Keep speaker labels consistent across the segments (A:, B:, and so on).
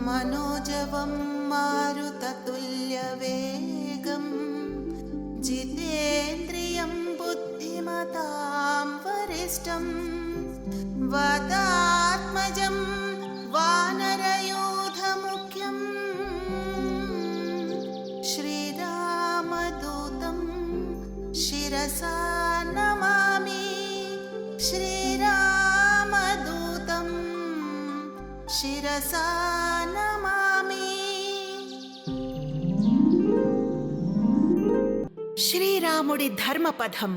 A: मनोजवं मारुततुल्यवेगं जितेन्द्रियं बुद्धिमतां वरिष्ठं वातात्मजं वानरयूथमुख्यं श्रीरामदूतं शिरसा नमामि। श्रीरामदूतं शिरसा नमामि। శ్రీరాముడి ధర్మపథం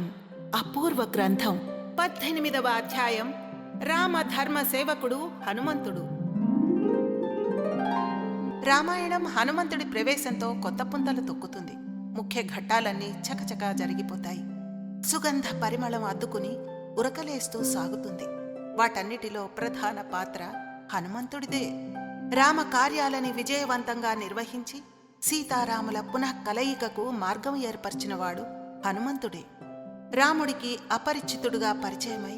A: అపూర్వ గ్రంథం 18వ అధ్యాయం. రామధర్మ సేవకుడు హనుమంతుడు. రామాయణం హనుమంతుడి ప్రవేశంతో కొత్త పుంతలు తొక్కుతుంది. ముఖ్య ఘట్టాలన్నీ చకచకా జరిగిపోతాయి. సుగంధ పరిమళం అద్దుకుని ఉరకలేస్తూ సాగుతుంది. వాటన్నిటిలో ప్రధాన పాత్ర హనుమంతుడిదే. రామ కార్యాలని విజయవంతంగా నిర్వహించి సీతారాముల పునః కలయికకు మార్గం ఏర్పరిచినవాడు హనుమంతుడే. రాముడికి అపరిచితుడుగా పరిచయమై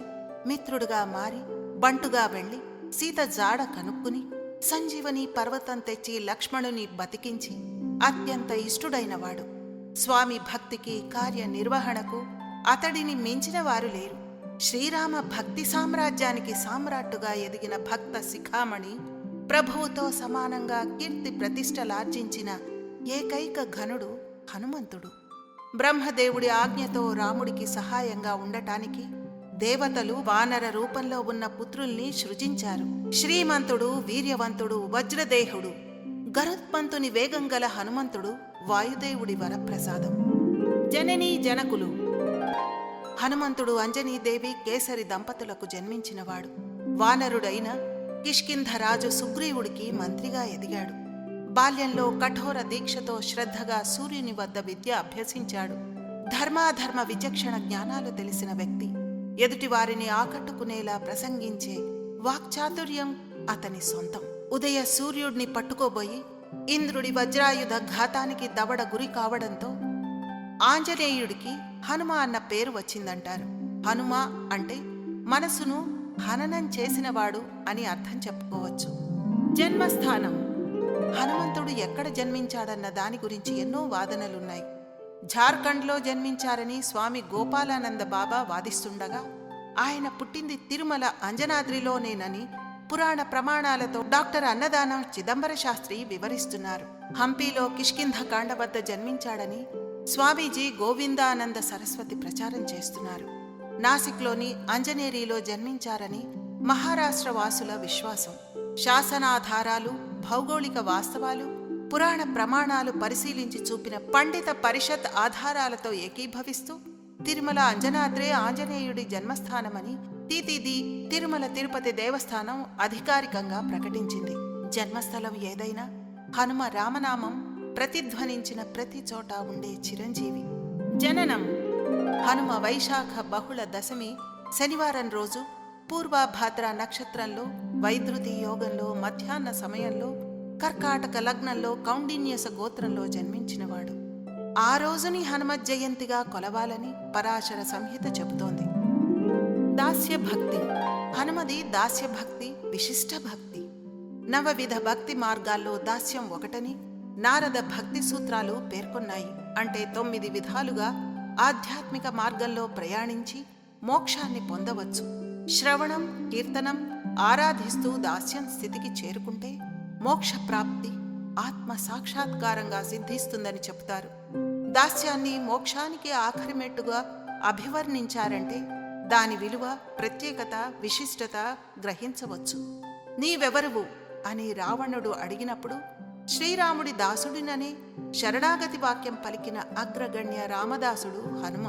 A: మిత్రుడుగా మారి బంటుగా వెళ్లి సీత జాడ కనుక్కుని సంజీవని పర్వతం తెచ్చి లక్ష్మణుని బతికించి అత్యంత ఇష్టుడైనవాడు. స్వామి భక్తికి కార్యనిర్వహణకు అతడిని మించిన వారు లేరు. శ్రీరామ భక్తి సామ్రాజ్యానికి సామ్రాట్టుగా ఎదిగిన భక్త శిఖామణి, ప్రభువుతో సమానంగా కీర్తి ప్రతిష్టలార్జించిన ఏకైక ఘనుడు హనుమంతుడు. బ్రహ్మదేవుడి ఆజ్ఞతో రాముడికి సహాయంగా ఉండటానికి దేవతలు వానర రూపంలో ఉన్న పుత్రుల్ని సృజించారు. శ్రీమంతుడు, వీర్యవంతుడు, వజ్రదేహుడు, గరుత్మంతుని వేగం గల హనుమంతుడు వాయుదేవుడి వరప్రసాదం. జననీ జనకులు. హనుమంతుడు అంజనీదేవి కేసరి దంపతులకు జన్మించినవాడు. వానరుడైన కిష్కింధరాజు సుగ్రీవుడికి మంత్రిగా ఎదిగాడు. బాల్యంలో కఠోర దీక్షతో శ్రద్ధగా సూర్యుని వద్ద విద్య అభ్యసించాడు. ధర్మాధర్మ విచక్షణ జ్ఞానాలు తెలిసిన వ్యక్తి. ఎదుటివారిని ఆకట్టుకునేలా ప్రసంగించే వాక్చాతుర్యం అతని సొంతం. ఉదయ సూర్యుడిని పట్టుకోబోయి ఇంద్రుడి వజ్రాయుధ ఘాతానికి దవడ గురి కావడంతో ఆంజనేయుడికి హనుమ అన్న పేరు వచ్చిందంటారు. హనుమ అంటే మనసును హననం చేసినవాడు అని అర్థం చెప్పుకోవచ్చు. జన్మస్థానం. హనుమంతుడు ఎక్కడ జన్మించాడన్న దాని గురించి ఎన్నో వాదనలున్నాయి. ఝార్ఖండ్లో జన్మించారని స్వామి గోపాలానంద బాబా వాదిస్తుండగా, ఆయన పుట్టింది తిరుమల అంజనాద్రిలోనేనని పురాణ ప్రమాణాలతో డాక్టర్ అన్నదానం చిదంబర శాస్త్రి వివరిస్తున్నారు. హంపీలో కిష్కింధకాండ వద్ద జన్మించాడని స్వామీజీ గోవిందానంద సరస్వతి ప్రచారం చేస్తున్నారు. నాసిక్లోని అంజనేరిలో జన్మించారని మహారాష్ట్ర వాసుల విశ్వాసం. శాసనాధారాలు, భౌగోళిక వాస్తవాలు, పురాణ ప్రమాణాలు పరిశీలించి చూపిన పండిత పరిషత్ ఆధారాలతో ఏకీభవిస్తూ తిరుమల అంజనాద్రే ఆంజనేయుడి జన్మస్థానమని టీటీడీ తిరుమల తిరుపతి దేవస్థానం అధికారికంగా ప్రకటించింది. జన్మస్థలం ఏదైనా హనుమ రామనామం ప్రతిధ్వనించిన ప్రతి చోట ఉండే చిరంజీవి. జననం. హనుమ వైశాఖ బహుళ దశమి శనివారం రోజు పూర్వభాద్ర నక్షత్రంలో వైద్యుతి యోగంలో మధ్యాహ్న సమయంలో కర్కాటక లగ్నంలో కౌండిన్యస గోత్రంలో జన్మించినవాడు. ఆ రోజుని హనుమత్ జయంతిగా కొలవాలని పరాశర సంహిత చెబుతోంది. దాస్యభక్తి. హనుమది దాస్యభక్తి, విశిష్ట భక్తి. నవవిధ భక్తి మార్గాల్లో దాస్యం ఒకటని నారద భక్తి సూత్రాలు పేర్కొన్నాయి. అంటే 9 విధాలుగా ఆధ్యాత్మిక మార్గంలో ప్రయాణించి మోక్షాన్ని పొందవచ్చు. శ్రవణం, కీర్తనం, ఆరాధిస్తూ దాస్యం స్థితికి చేరుకుంటే మోక్షప్రాప్తి, ఆత్మ సాక్షాత్కారంగా సిద్ధిస్తుందని చెబుతారు. దాస్యాన్ని మోక్షానికి ఆఖరి మెట్టుగా అభివర్ణించారంటే దాని విలువ, ప్రత్యేకత, విశిష్టత గ్రహించవచ్చు. నీవెవరువు అని రావణుడు అడిగినప్పుడు శ్రీరాముడి దాసుడిననే శరణాగతి వాక్యం పలికిన అగ్రగణ్య రామదాసుడు హనుమ.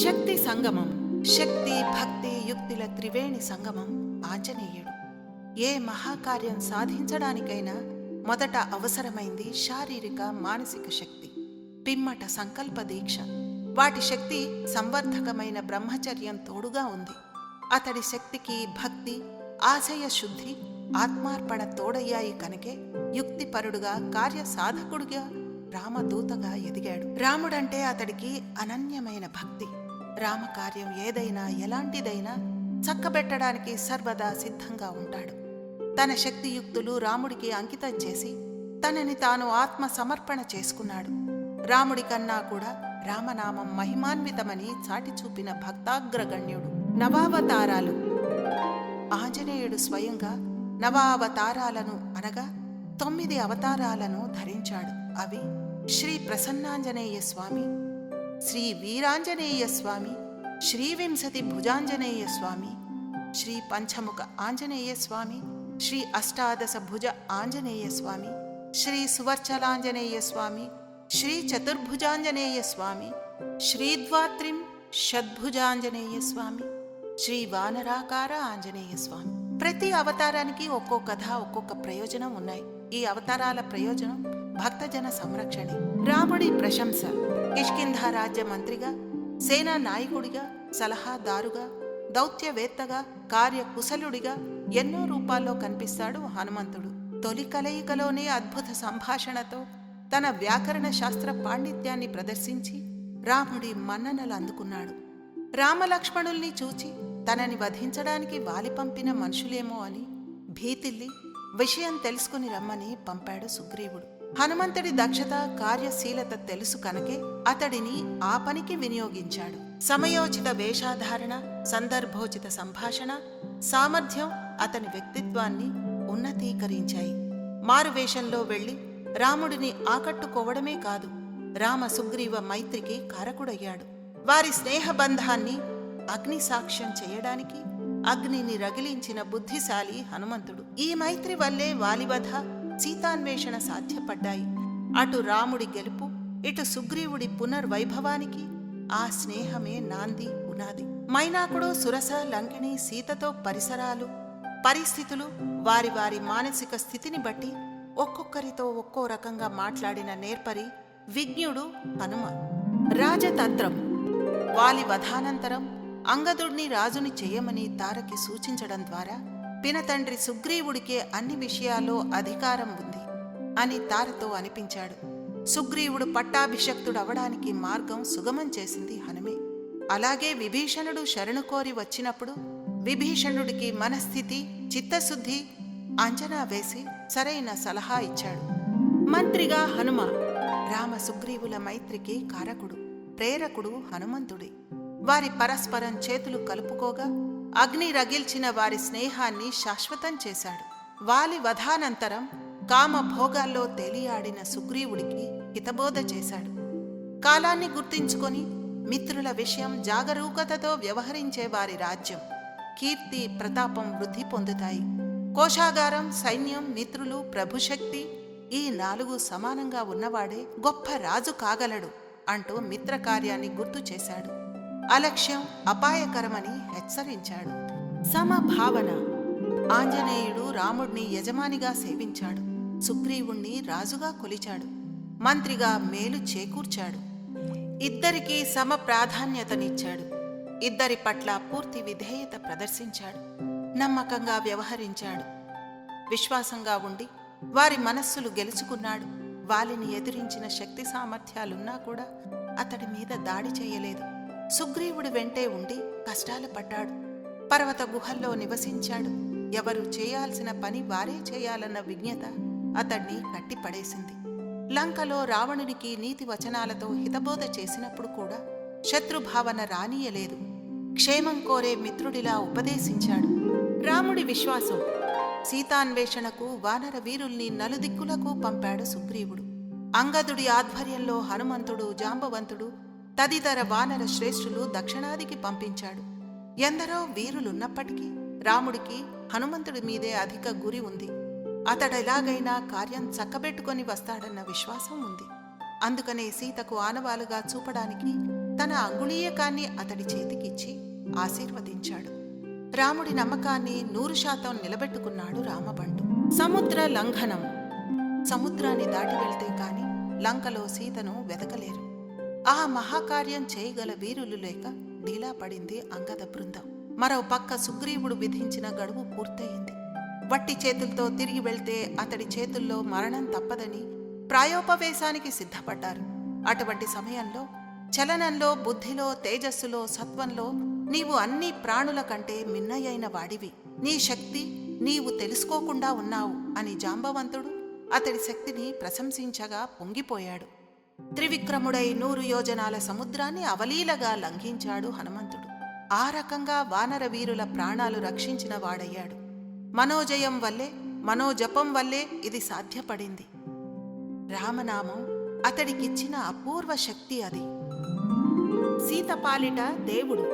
A: శక్తి సంగమం. శక్తి, భక్తి, యుక్తిల త్రివేణి సంగమం ఆంజనేయుడు. ఏ మహాకార్యం సాధించడానికైనా మొదట అవసరమైంది శారీరక, మానసిక శక్తి, పిమ్మట సంకల్ప దీక్ష. వాటి శక్తి సంవర్ధకమైన బ్రహ్మచర్యం తోడుగా ఉంది. అతడి శక్తికి భక్తి, ఆశయ శుద్ధి, ఆత్మార్పణ తోడయ్యాయి కనుకే యుక్తిపరుడుగా, కార్యసాధకుడుగా, రామదూతగా ఎదిగాడు. రాముడంటే అతడికి అనన్యమైన భక్తి. రామకార్యం ఏదైనా, ఎలాంటిదైనా చక్కబెట్టడానికి సర్వదా సిద్ధంగా ఉంటాడు. తన శక్తియుక్తులు రాముడికి అంకితం చేసి తనని తాను ఆత్మ సమర్పణ చేసుకున్నాడు. రాముడి కన్నా కూడా రామనామం మహిమాన్వితమని చాటి చూపిన భక్తాగ్రగణ్యుడు. నవావతారాలు. ఆంజనేయుడు స్వయంగా నవావతారాలను అనగా 9 అవతారాలను ధరించాడు. అవి శ్రీ ప్రసన్నాంజనేయ స్వామి, శ్రీ వీరాంజనేయ స్వామి, శ్రీ వింశతి భుజాంజనేయ స్వామి, శ్రీ పంచముఖ ఆంజనేయ స్వామి, శ్రీ అష్టాదశ భుజ ఆంజనేయ స్వామి, శ్రీ సువర్చలాంజనేయ స్వామి, శ్రీ చతుర్భుజాంజనేయ స్వామి, శ్రీద్వాత్రిం షద్భుజాంజనేయ స్వామి, శ్రీ వానరాకార ఆంజనేయ స్వామి. ప్రతి అవతారానికి ఒక్కో కథ, ఒక్కొక్క ప్రయోజనం ఉన్నాయి. ఈ అవతారాల ప్రయోజనం భక్తజన సంరక్షణ. రాముడి ప్రశంస. కిష్కింధ రాజ్య మంత్రిగా, సేనా నాయకుడిగా, సలహాదారుగా, దౌత్యవేత్తగా, కార్యకుశలుడిగా ఎన్నో రూపాల్లో కనిపిస్తాడు హనుమంతుడు. తొలి కలయికలోనే అద్భుత సంభాషణతో తన వ్యాకరణ శాస్త్ర పాండిత్యాన్ని ప్రదర్శించి రాముడి మన్ననలు అందుకున్నాడు. రామలక్ష్మణుల్ని చూచి తనని వధించడానికి వాలి పంపిన మనుషులేమో అని భీతిల్లి విషయం తెలుసుకుని రమ్మని పంపాడు సుగ్రీవుడు. హనుమంతుడి దక్షత, కార్యశీలత తెలుసు కనుకే అతడిని ఆ పనికి వినియోగించాడు. సమయోచిత వేషాధారణ, సందర్భోచిత సంభాషణ, సామర్థ్యం అతని వ్యక్తిత్వాన్ని ఉన్నతీకరించాయి. మారువేషంలో వెళ్లి రాముడిని ఆకట్టుకోవడమే కాదు, రామ సుగ్రీవ మైత్రికి కారకుడయ్యాడు. వారి స్నేహబంధాన్ని అగ్ని సాక్ష్యం చేయడానికి అగ్నిని రగిలించిన బుద్ధిశాలి హనుమంతుడు. ఈ మైత్రి వల్లే వాలివధ, సీతాన్వేషణ సాధ్యపడ్డాయి. అటు రాముడి గెలుపు, ఇటు సుగ్రీవుడి పునర్వైభవానికి ఆ స్నేహమే నాంది, పునాది. మైనాకుడు, సురస, లంకిణి, సీతతో పరిస్థితులు, వారి వారి మానసిక స్థితిని బట్టి ఒక్కొక్కరితో ఒక్కో రకంగా మాట్లాడిన నేర్పరి విజ్ఞుడు హనుమ. రాజతంత్రం. వాలి వధానంతరం అంగదుడిని రాజుని చేయమని తారకి సూచించడం ద్వారా పినతండ్రి సుగ్రీవుడికే అన్ని విషయాల్లో అధికారం ఉంది అని తారతో అనిపించాడు. సుగ్రీవుడు పట్టాభిషక్తుడవడానికి మార్గం సుగమం చేసింది హనుమే. అలాగే విభీషణుడు శరణు కోరి వచ్చినప్పుడు విభీషణుడికి మనస్థితి, చిత్తశుద్ధి అంచనా వేసి సరైన సలహా ఇచ్చాడు. మంత్రిగా హనుమ. రామ సుగ్రీవుల మైత్రికి కారకుడు, ప్రేరకుడు హనుమంతుడి. వారి పరస్పరం చేతులు కలుపుకోగా అగ్ని రగిల్చిన వారి స్నేహాన్ని శాశ్వతం చేశాడు. వాలి వధానంతరం కామభోగాల్లో తేలియాడిన సుగ్రీవుడికి హితబోధ చేశాడు. కాలాన్ని గుర్తించుకొని మిత్రుల విషయం జాగరూకతతో వ్యవహరించే వారి రాజ్యం, కీర్తి, ప్రతాపం వృద్ధి పొందుతాయి. కోశాగారం, సైన్యం, మిత్రులు, ప్రభుశక్తి ఈ 4 సమానంగా ఉన్నవాడే గొప్ప రాజు కాగలడు అంటూ మిత్రకార్యాన్ని గుర్తు చేశాడు. అలక్ష్యం అపాయకరమని హెచ్చరించాడు. సమభావన. ఆంజనేయుడు రాముడిని యజమానిగా సేవించాడు, సుగ్రీవుణ్ణి రాజుగా కొలిచాడు, మంత్రిగా మేలు చేకూర్చాడు. ఇద్దరికీ సమ ప్రాధాన్యతనిచ్చాడు. ఇద్దరి పట్ల పూర్తి విధేయత ప్రదర్శించాడు. నమ్మకంగా వ్యవహరించాడు. విశ్వాసంగా ఉండి వారి మనస్సులు గెలుచుకున్నాడు. వాలిని ఎదిరించిన శక్తి సామర్థ్యాలున్నా కూడా అతడి మీద దాడి చేయలేదు. సుగ్రీవుడి వెంటే ఉండి కష్టాలు పడ్డాడు. పర్వత గుహల్లో నివసించాడు. ఎవరు చేయాల్సిన పని వారే చేయాలన్న విజ్ఞత అతడ్ని కట్టిపడేసింది. లంకలో రావణునికి నీతి వచనాలతో హితబోధ చేసినప్పుడు కూడా శత్రుభావన రానీయలేదు. క్షేమం కోరే మిత్రుడిలా ఉపదేశించాడు. రాముడి విశ్వాసం. సీతాన్వేషణకు వానర వీరుల్ని నలుదిక్కులకు పంపాడు సుగ్రీవుడు. అంగదుడి ఆధ్వర్యంలో హనుమంతుడు, జాంబవంతుడు తదితర వానర శ్రేష్ఠులు దక్షిణాదికి పంపించాడు. ఎందరో వీరులున్నప్పటికీ రాముడికి హనుమంతుడి మీదే అధిక గురి ఉంది. అతడెలాగైనా కార్యం చక్కబెట్టుకొని వస్తాడన్న విశ్వాసం ఉంది. అందుకనే సీతకు ఆనవాలుగా చూపడానికి తన అంగుళీయకాన్ని అతడి చేతికిచ్చి ఆశీర్వదించాడు. రాముడి నమ్మకాన్ని 100% నిలబెట్టుకున్నాడు రామబంటు. సముద్ర లంఘనం. సముద్రాన్ని దాటి వెళ్తే కాని లంకలో సీతను వెతకలేరు. ఆ మహాకార్యం చేయగల వీరులు లేక డీలా పడింది అంగద బృందం. మరో పక్క సుగ్రీవుడు విధించిన గడువు పూర్తయింది. వట్టి చేతులతో తిరిగి వెళ్తే అతడి చేతుల్లో మరణం తప్పదని ప్రాయోపవేశానికి సిద్ధపడ్డారు. అటువంటి సమయంలో చలనంలో, బుద్ధిలో, తేజస్సులో, సత్వంలో నీవు అన్ని ప్రాణుల కంటే మిన్నయైన వాడివి. నీ శక్తి, నీవు తెలుసుకోకుండా ఉన్నావు అని జాంబవంతుడు అతడి శక్తిని ప్రశంసించగా పొంగిపోయాడు. త్రివిక్రముడై 100 యోజనాల సముద్రాన్ని అవలీలగా లంఘించాడు హనుమంతుడు. ఆ రకంగా వానర వీరుల ప్రాణాలు రక్షించిన వాడయ్యాడు. మనోజయం వల్లే, మనోజపం వల్లే ఇది సాధ్యపడింది. రామనామం అతడికిచ్చిన అపూర్వ శక్తి అది. సీతపాలిట దేవుడు.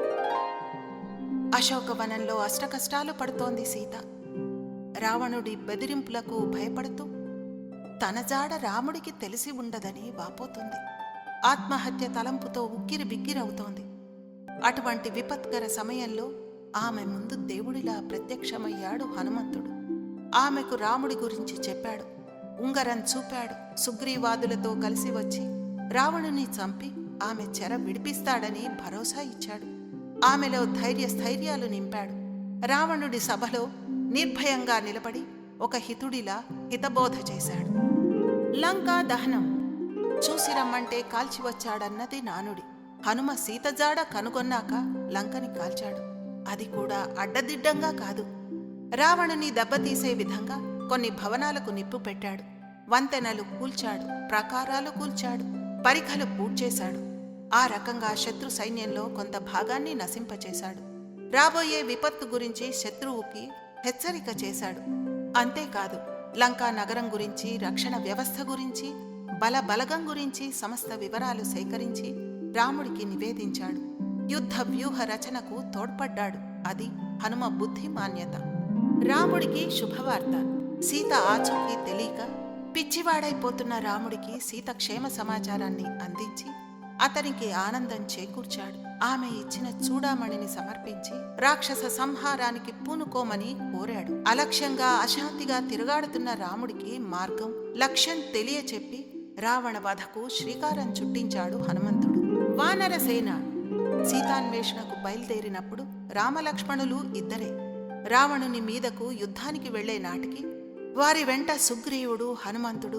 A: అశోకవనంలో అష్టకష్టాలు పడుతోంది సీత. రావణుడి బెదిరింపులకు భయపడుతూ తన జాడ రాముడికి తెలిసి ఉండదని వాపోతుంది. ఆత్మహత్య తలంపుతో ఉక్కిరి బిక్కిరవుతోంది. అటువంటి విపత్కర సమయంలో ఆమె ముందు దేవుడిలా ప్రత్యక్షమయ్యాడు హనుమంతుడు. ఆమెకు రాముడి గురించి చెప్పాడు. ఉంగరం చూపాడు. సుగ్రీవాదులతో కలిసి వచ్చి రావణుని చంపి ఆమె చెర విడిపిస్తాడని భరోసా ఇచ్చాడు. ఆమెలో ధైర్యస్థైర్యాలు నింపాడు. రావణుడి సభలో నిర్భయంగా నిలబడి ఒక హితుడిలా హితబోధ చేశాడు. లంకా దహనం చూసి రమ్మంటే కాల్చివచ్చాడన్నది నానుడి. హనుమ సీతజాడ కనుగొన్నాక లంకని కాల్చాడు. అది కూడా అడ్డదిడ్డంగా కాదు. రావణుని దెబ్బతీసే విధంగా కొన్ని భవనాలకు నిప్పు పెట్టాడు. వంతెనలు కూల్చాడు. ప్రాకారాలు కూల్చాడు. పరిఖలు పూడ్చేశాడు. ఆ రకంగా శత్రు సైన్యంలో కొంత భాగాన్ని నశింపచేశాడు. రాబోయే విపత్తు గురించి శత్రువుకి హెచ్చరిక చేశాడు. అంతేకాదు, లంకా నగరం గురించి, రక్షణ వ్యవస్థ గురించి, బలగం గురించి సమస్త వివరాలు సేకరించి రాముడికి నివేదించాడు. యుద్ధ వ్యూహ రచనకు తోడ్పడ్డాడు. అది హనుమ బుద్ధిమాన్యత. రాముడికి శుభవార్త. సీత ఆచూకీ తెలియక పిచ్చివాడైపోతున్న రాముడికి సీత క్షేమ సమాచారాన్ని అందించి అతనికి ఆనందం చేకూర్చాడు. ఆమె ఇచ్చిన చూడామణిని సమర్పించి రాక్షస సంహారానికి పూనుకోమని కోరాడు. అలక్ష్యంగా అశాంతిగా తిరుగాడుతున్న రాముడికి మార్గం, లక్ష్యం తెలియచెప్పి రావణ వధకు శ్రీకారం చుట్టించాడు హనుమంతుడు. వానరసేన సీతాన్వేషణకు బయలుదేరినప్పుడు రామలక్ష్మణులు ఇద్దరే. రావణుని మీదకు యుద్ధానికి వెళ్లే నాటికి వారి వెంట సుగ్రీవుడు, హనుమంతుడు,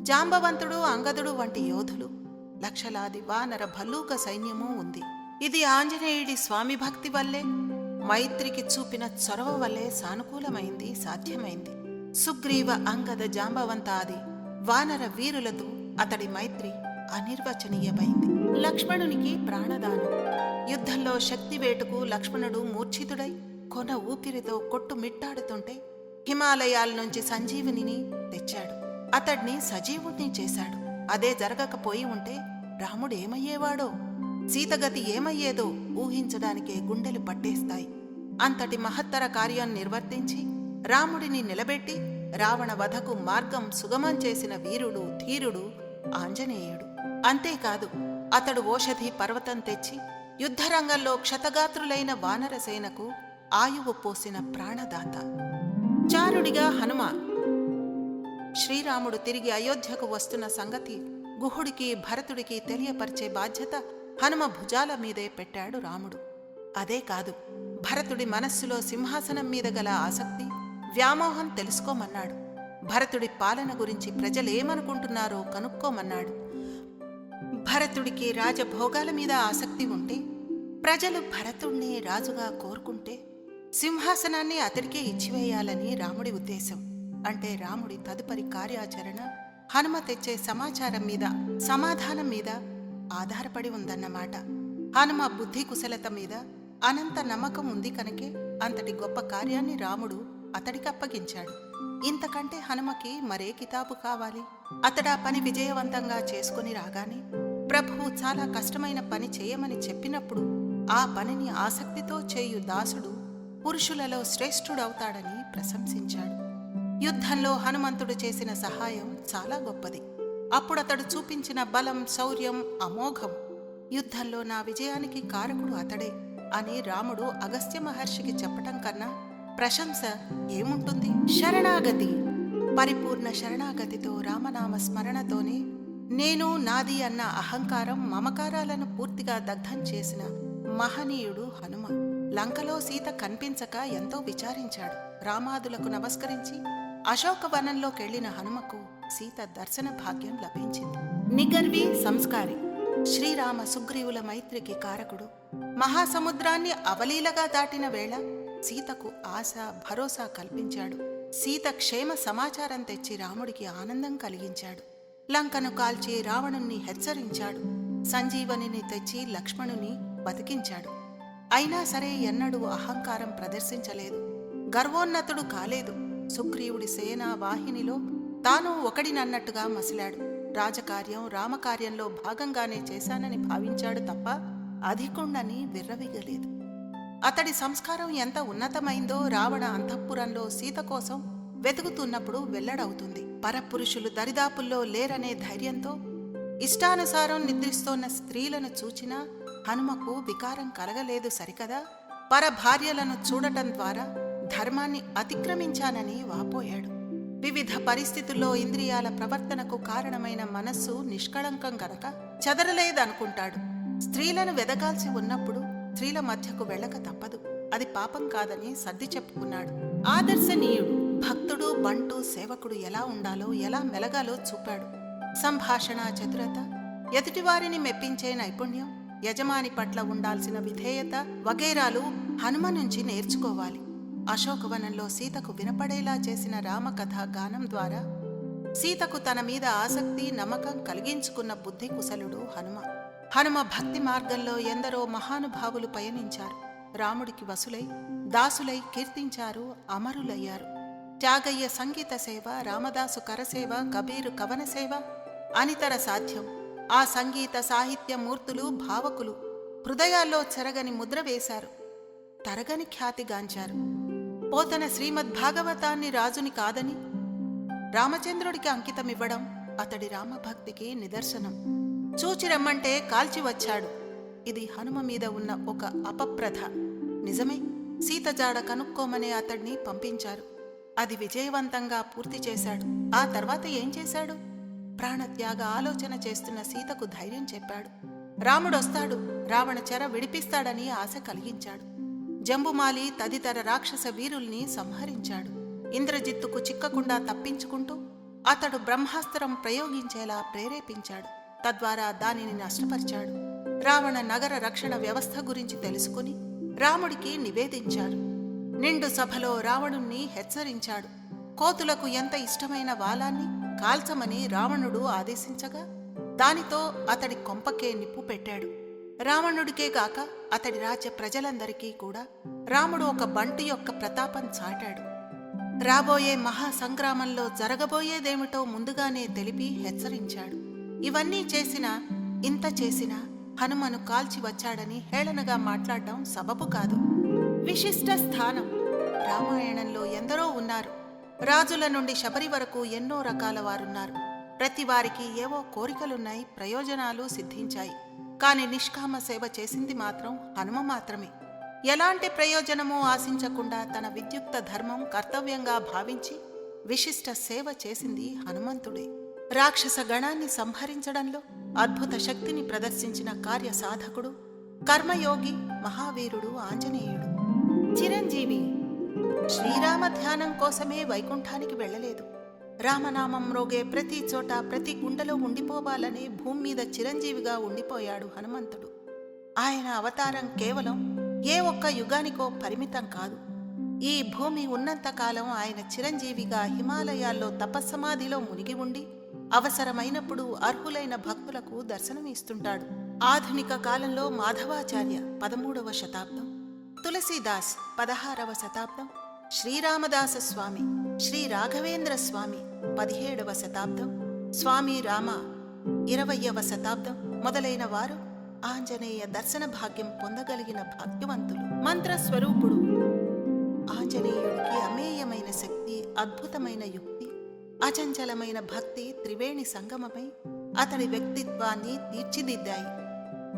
A: జాంబవంతుడు, అంగదుడు వంటి యోధులు, లక్షలాది వానర భల్లూక సైన్యమూ ఉంది. ఇది ఆంజనేయుడి స్వామి భక్తి వల్లే, మైత్రికి చూపిన చొరవ వల్లే సానుకూలమైంది, సాధ్యమైంది. సుగ్రీవ, అంగద, జాంబవంతాది వానర వీరులతో అతడి మైత్రి అనిర్వచనీయమైంది. లక్ష్మణునికి ప్రాణదానం. యుద్ధంలో శక్తివేటుకు లక్ష్మణుడు మూర్ఛితుడై కొన ఊపిరితో కొట్టుమిట్టాడుతుంటే హిమాలయాల నుంచి సంజీవునిని తెచ్చాడు. అతడ్ని సజీవుణ్ణి చేశాడు. అదే జరగకపోయి ఉంటే రాముడేమయ్యేవాడో, సీతగతి ఏమయ్యేదో ఊహించడానికే గుండెలు పట్టేస్తాయి. అంతటి మహత్తర కార్యం నిర్వర్తించి రాముడిని నిలబెట్టి రావణ వధకు మార్గం సుగమం చేసిన వీరుడు, ధీరుడు ఆంజనేయుడు. అంతేకాదు, అతడు ఓషధి పర్వతం తెచ్చి యుద్ధరంగంలో క్షతగాత్రులైన వానరసేనకు ఆయువు పోసిన ప్రాణదాత. చారుడిగా హనుమ. శ్రీరాముడు తిరిగి అయోధ్యకు వస్తున్న సంగతి గుహుడికి, భరతుడికి తెలియపరిచే బాధ్యత హనుమ భుజాల మీదే పెట్టాడు రాముడు. అదే కాదు, భరతుడి మనస్సులో సింహాసనం మీద గల ఆసక్తి, వ్యామోహం తెలుసుకోమన్నాడు. భరతుడి పాలన గురించి ప్రజలేమనుకుంటున్నారో కనుక్కోమన్నాడు. భరతుడికి రాజభోగాల మీద ఆసక్తి ఉంటే, ప్రజలు భరతుణ్ణి రాజుగా కోరుకుంటే సింహాసనాన్ని అతడికే ఇచ్చివేయాలని రాముడి ఉద్దేశం. అంటే రాముడి తదుపరి కార్యాచరణ హనుమ తెచ్చే సమాచారం మీద, సమాధానం మీద ఆధారపడి ఉందన్నమాట. హనుమ బుద్ధి కుశలత మీద అనంత నమ్మకం ఉంది కనుకే అంతటి గొప్ప కార్యాన్ని రాముడు అతడికప్పగించాడు. ఇంతకంటే హనుమకి మరే కితాబు కావాలి? అతడా పని విజయవంతంగా చేసుకుని రాగానే ప్రభువు చాలా కష్టమైన పని చేయమని చెప్పినప్పుడు ఆ పనిని ఆసక్తితో చేయు దాసుడు పురుషులలో శ్రేష్ఠుడవుతాడని ప్రశంసించాడు. యుద్ధంలో హనుమంతుడు చేసిన సహాయం చాలా గొప్పది. అప్పుడతడు చూపించిన బలం, శౌర్యం అమోఘం. యుద్ధంలో నా విజయానికి కారకుడు అతడే అని రాముడు అగస్త్య మహర్షికి చెప్పటం కన్నా ప్రశంస ఏముంటుంది? శరణాగతి. పరిపూర్ణ శరణాగతితో రామనామ స్మరణతోనే నేను, నాది అన్న అహంకారం, మమకారాలను పూర్తిగా దగ్ధం చేసిన మహనీయుడు హనుమ. లంకలో సీత కనిపించక ఎంతో విచారించాడు. రామాదులకు నమస్కరించి అశోకవనంలోకెళ్లిన హనుమకు సీత దర్శన భాగ్యం లభించింది. నిగర్వి, సంస్కారి. శ్రీరామ సుగ్రీవుల మైత్రికి కారకుడు. మహాసముద్రాన్ని అవలీలగా దాటిన వేళ సీతకు ఆశ భరోసా కల్పించాడు. సీత క్షేమ సమాచారం తెచ్చి రాముడికి ఆనందం కలిగించాడు. లంకను కాల్చి రావణుణ్ణి హెచ్చరించాడు. సంజీవనిని తెచ్చి లక్ష్మణుని బతికించాడు. అయినా సరే ఎన్నడూ అహంకారం ప్రదర్శించలేదు, గర్వోన్నతుడు కాలేదు. సుగ్రీవుడి సేనా వాహినిలో తాను ఒకడినన్నట్టుగా మసిలాడు. రాజకార్యం రామకార్యంలో భాగంగానే చేశానని భావించాడు తప్ప అధికుండని విర్రవీగలేదు. అతడి సంస్కారం ఎంత ఉన్నతమైందో రావణ అంతఃపురంలో సీత కోసం వెతుకుతున్నప్పుడు వెల్లడవుతుంది. పరపురుషులు దరిదాపుల్లో లేరనే ధైర్యంతో ఇష్టానుసారం నిద్రిస్తోన్న స్త్రీలను చూచినా హనుమకు వికారం కలగలేదు సరికదా. పరభార్యలను చూడటం ద్వారా ధర్మాన్ని అతిక్రమించానని వాపోయాడు. వివిధ పరిస్థితుల్లో ఇంద్రియాల ప్రవర్తనకు కారణమైన మనస్సు నిష్కళంకం గనక చెదరలేదనుకుంటాడు. స్త్రీలను వెదగాల్సి ఉన్నప్పుడు స్త్రీల మధ్యకు వెళ్ళక తప్పదు, అది పాపం కాదని సర్ది చెప్పుకున్నాడు. ఆదర్శనీయుడు, భక్తుడు, బంటు, సేవకుడు ఎలా ఉండాలో ఎలా మెలగాలో చూపాడు. సంభాషణ చతురత, ఎదుటివారిని మెప్పించే నైపుణ్యం, యజమాని పట్ల ఉండాల్సిన విధేయత వగైరాలు హనుమ నుంచి నేర్చుకోవాలి. అశోకవనంలో సీతకు వినపడేలా చేసిన రామకథ గానం ద్వారా సీతకు తన మీద ఆసక్తి నమ్మకం కలిగించుకున్న బుద్ధి కుశలుడు హనుమ. హనుమ భక్తి మార్గంలో ఎందరో మహానుభావులు పయనించారు. రాముడికి వసులై దాసులై కీర్తించారు, అమరులయ్యారు. త్యాగయ్య సంగీత సేవ, రామదాసు కరసేవ, కబీరు కవన సేవ అనితర సాధ్యం. ఆ సంగీత సాహిత్య మూర్తులు భావకులు హృదయాల్లో చెరగని ముద్ర వేశారు, తరగని ఖ్యాతిగాంచారు. పోతన శ్రీమద్భాగవతాన్ని రాజుని కాదని రామచంద్రుడికి అంకితమివ్వడం అతడి రామభక్తికి నిదర్శనం. చూచి రమ్మంటే కాల్చి వచ్చాడు. ఇది హనుమ మీద ఉన్న ఒక అపప్రథ. నిజమే, సీత జాడ కనుక్కోమని అతడిని పంపించారు. అది విజయవంతంగా పూర్తి చేశాడు. ఆ తర్వాత ఏం చేశాడు? ప్రాణత్యాగ ఆలోచన చేస్తున్న సీతకు ధైర్యం చెప్పాడు. రాముడొస్తాడు, రావణ చెర విడిపిస్తాడని ఆశ కలిగించాడు. జంబుమాలి తదితర రాక్షస వీరుల్ని సంహరించాడు. ఇంద్రజిత్తుకు చిక్కకుండా తప్పించుకుంటూ అతడు బ్రహ్మాస్త్రం ప్రయోగించేలా ప్రేరేపించాడు. తద్వారా దానిని నష్టపరిచాడు. రావణ నగర రక్షణ వ్యవస్థ గురించి తెలుసుకుని రాముడికి నివేదించారు. నిండు సభలో రావణుణ్ణి హెచ్చరించాడు. కోతులకు ఎంత ఇష్టమైన వాలాన్ని కాల్చమని రావణుడు ఆదేశించగా దానితో అతడి కొంపకే నిప్పు పెట్టాడు. రావణుడికే గాక అతడి రాజ్య ప్రజలందరికీ కూడా రాముడు ఒక బంటు యొక్క ప్రతాపం చాటాడు. రాబోయే మహాసంగ్రామంలో జరగబోయేదేమిటో ముందుగానే తెలిపి హెచ్చరించాడు. ఇవన్నీ చేసినా, ఇంత చేసినా హనుమను కాల్చి వచ్చాడని హేళనగా మాట్లాడటం సబబు కాదు. విశిష్ట స్థానం. రామాయణంలో ఎందరో ఉన్నారు. రాజుల నుండి శబరి వరకు ఎన్నో రకాల వారున్నారు. ప్రతి వారికి ఏవో కోరికలున్నాయి, ప్రయోజనాలు సిద్ధించాయి. కాని నిష్కామ సేవ చేసింది మాత్రం హనుమ మాత్రమే. ఎలాంటి ప్రయోజనమూ ఆశించకుండా తన విద్యుక్త ధర్మం కర్తవ్యంగా భావించి విశిష్ట సేవ చేసింది హనుమంతుడే. రాక్షస గణాన్ని సంహరించడంలో అద్భుత శక్తిని ప్రదర్శించిన కార్యసాధకుడు, కర్మయోగి, మహావీరుడు ఆంజనేయుడు. చిరంజీవి శ్రీరామ ధ్యానం కోసమే వైకుంఠానికి వెళ్ళలేదు. రామనామం రోగే ప్రతి చోట ప్రతి గుండెలో ఉండిపోవాలనే భూమి మీద చిరంజీవిగా ఉండిపోయాడు హనుమంతుడు. ఆయన అవతారం కేవలం ఏ ఒక్క యుగానికో పరిమితం కాదు. ఈ భూమి ఉన్నంతకాలం ఆయన చిరంజీవిగా హిమాలయాల్లో తపస్సమాధిలో మునిగి ఉండి అవసరమైనప్పుడు అర్హులైన భక్తులకు దర్శనమిస్తుంటాడు. ఆధునిక కాలంలో మాధవాచార్య 13వ శతాబ్దం, తులసీదాస్ 16వ శతాబ్దం, శ్రీరామదాస స్వామి, శ్రీ రాఘవేంద్ర స్వామి 17వ శతాబ్దం, స్వామి రామ 20వ శతాబ్దం మొదలైన వారు ఆంజనేయ దర్శన భాగ్యం పొందగలిగిన భాగ్యవంతులు. మంత్రస్వరూపుడు ఆంజనేయుడికి అమేయమైన శక్తి, అద్భుతమైన యుక్తి, అచంచలమైన భక్తి త్రివేణి సంగమమై అతడి వ్యక్తిత్వాన్ని తీర్చిదిద్దాయి.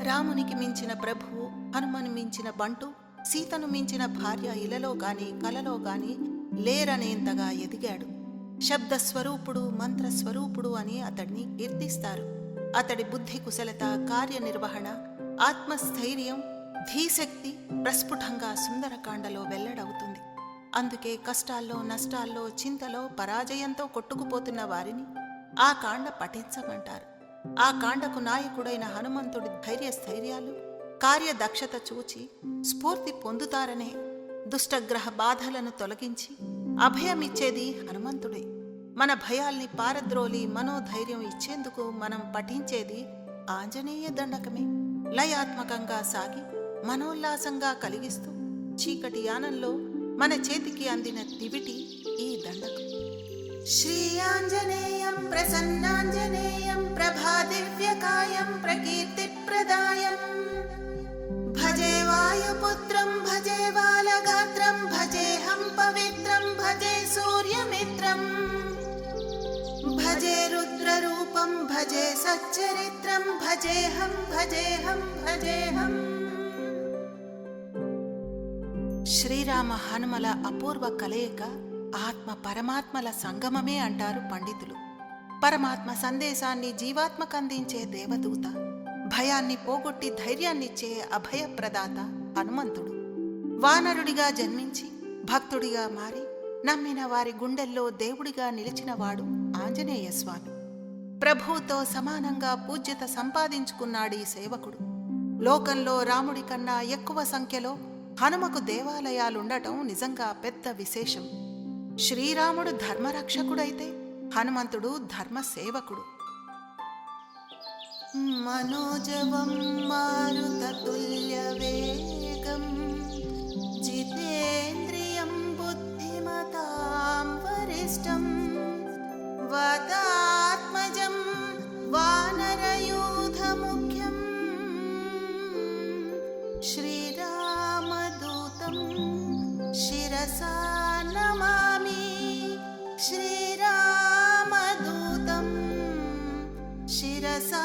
A: రామునికి మించిన ప్రభువు, హనుమను మించిన బంటు, సీతను మించిన భార్య ఇలలో గాని కలలో గాని లేరనేంతగా ఎదిగాడు. శబ్దస్వరూపుడు, మంత్రస్వరూపుడు అని అతడిని కీర్తిస్తారు. అతడి బుద్ధి కుశలత, కార్యనిర్వహణ, ఆత్మస్థైర్యం, ధీశక్తి ప్రస్ఫుటంగా సుందరకాండలో వెల్లడవుతుంది. అందుకే కష్టాల్లో, నష్టాల్లో, చింతలో, పరాజయంతో కొట్టుకుపోతున్న వారిని ఆ కాండ పఠించమంటారు. ఆ కాండకు నాయకుడైన హనుమంతుడి ధైర్యస్థైర్యాలు, కార్యదక్షత చూచి స్ఫూర్తి పొందుతారనే దుష్టగ్రహ బాధలను తొలగించి అభయమిచ్చేది హనుమంతుడే. మన భయాల్ని పారద్రోలి మనోధైర్యం ఇచ్చేందుకు మనం పఠించేది ఆంజనేయ దండకమే. లయాత్మకంగా సాగి మనోల్లాసంగా కలిగిస్తూ చీకటి యానంలో మన చేతికి అందిన దివిటి ఈ దండకం. శ్రీ ఆంజనేయం ప్రసన్నాంజనేయం ప్రభాదివ్యకాయం ప్రకీర్తిప్రదాయం భజే వాయుపుత్రం భజే బాలగాత్రం భజేహం పవిత్రం భజే సూర్యమిత్రం భజే రుద్రరూపం భజే సచ్చరిత్రం భజేహం భజేహం భజేహం. శ్రీరామ హనుమల అపూర్వ కలయిక ఆత్మ పరమాత్మల సంగమమే అంటారు పండితులు. పరమాత్మ సందేశాన్ని జీవాత్మకందించే దేవదూత, భయాన్ని పోగొట్టి ధైర్యాన్నిచ్చే అభయప్రదాత హనుమంతుడు. వానరుడిగా జన్మించి భక్తుడిగా మారి నమ్మిన వారి గుండెల్లో దేవుడిగా నిలిచినవాడు ఆంజనేయ స్వామి. ప్రభువుతో సమానంగా పూజ్యత సంపాదించుకున్నాడు ఈ సేవకుడు. లోకంలో రాముడి కన్నా ఎక్కువ సంఖ్యలో హనుమకు దేవాలయాలుండటం నిజంగా పెద్ద విశేషం. శ్రీరాముడు ధర్మరక్షకుడైతే హనుమంతుడు ధర్మసేవకుడు. మనోజవం మారుతతుల్యవేగం జితేంద్రియం బుద్ధిమతాం వరిష్టం వాతాత్మజం వానరయూథముఖ్యం శ్రీరామదూతం శిరసా నమామి శ్రీరామదూతం శిరసా